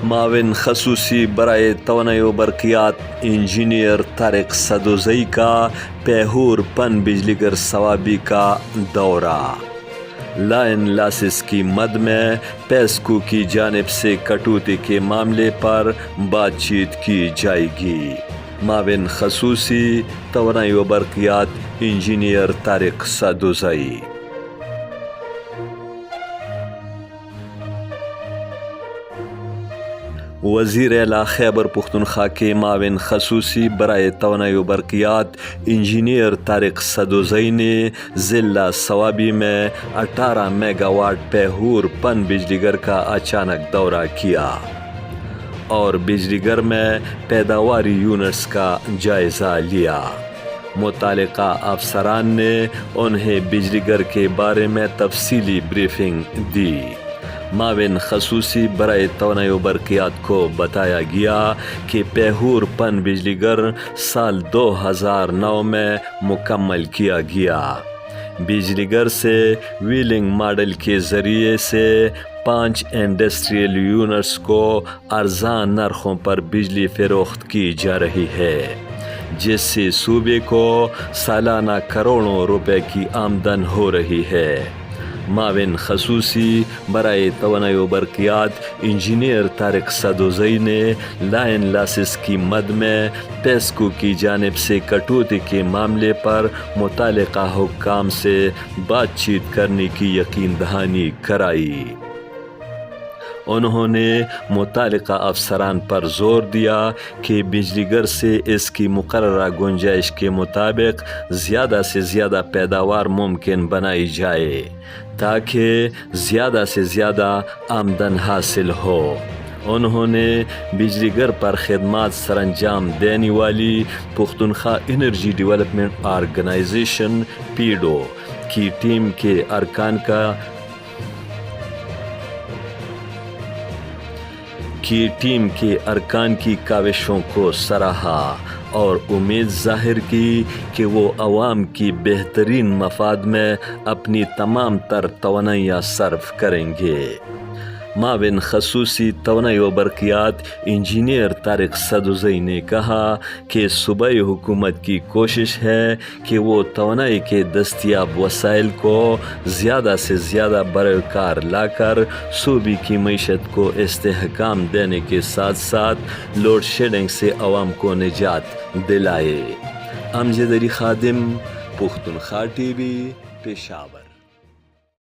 معاون خصوصی برائے توانائی و برقیات انجینئر طارق سدوزئی کا پیہور پن بجلی گھر ثوابی کا دورہ۔ لائن لاسز کی مد میں پیسکو کی جانب سے کٹوتی کے معاملے پر بات چیت کی جائے گی۔ معاون خصوصی توانائی و برقیات انجینئر طارق سدوزئی۔ وزیر اعلیٰ خیبر پختونخوا کے معاون خصوصی برائے توانائی و برقیات انجینئر طارق سدوزئی نے ضلع ثوابی میں 18 میگا واٹ پیہور پن بجلی گھر کا اچانک دورہ کیا اور بجلی گھر میں پیداواری یونٹس کا جائزہ لیا۔ متعلقہ افسران نے انہیں بجلی گھر کے بارے میں تفصیلی بریفنگ دی۔ معاون خصوصی برائے توانائی و برقیات کو بتایا گیا کہ پیہور پن بجلی گھر سال 2009 میں مکمل کیا گیا۔ بجلی گھر سے ویلنگ ماڈل کے ذریعے سے 5 انڈسٹریل یونٹس کو ارزاں نرخوں پر بجلی فروخت کی جا رہی ہے، جس سے صوبے کو سالانہ کروڑوں روپے کی آمدن ہو رہی ہے۔ معاون خصوصی برائے توانائی و برقیات انجینئر طارق سدوزئی نے لائن لاسز کی مد میں پیسکو کی جانب سے کٹوتی کے معاملے پر متعلقہ حکام سے بات چیت کرنے کی یقین دہانی کرائی۔ انہوں نے متعلقہ افسران پر زور دیا کہ بجلی گھر سے اس کی مقررہ گنجائش کے مطابق زیادہ سے زیادہ پیداوار ممکن بنائی جائے تاکہ زیادہ سے زیادہ آمدن حاصل ہو۔ انہوں نے بجلی گھر پر خدمات سر انجام دینے والی Pakhtunkhwa energy development organization PEDO کی ٹیم کے ارکان کی کاوشوں کو سراہا اور امید ظاہر کی کہ وہ عوام کی بہترین مفاد میں اپنی تمام تر توانائیاں صرف کریں گے۔ معاون خصوصی توانائی و برقیات انجینئر طارق سدوزئی نے کہا کہ صوبائی حکومت کی کوشش ہے کہ وہ توانائی کے دستیاب وسائل کو زیادہ سے زیادہ برائے کار لا کر صوبے کی معیشت کو استحکام دینے کے ساتھ ساتھ لوڈ شیڈنگ سے عوام کو نجات دلائے۔ امجد علی خادم، پختونخوا ٹی وی، پشاور۔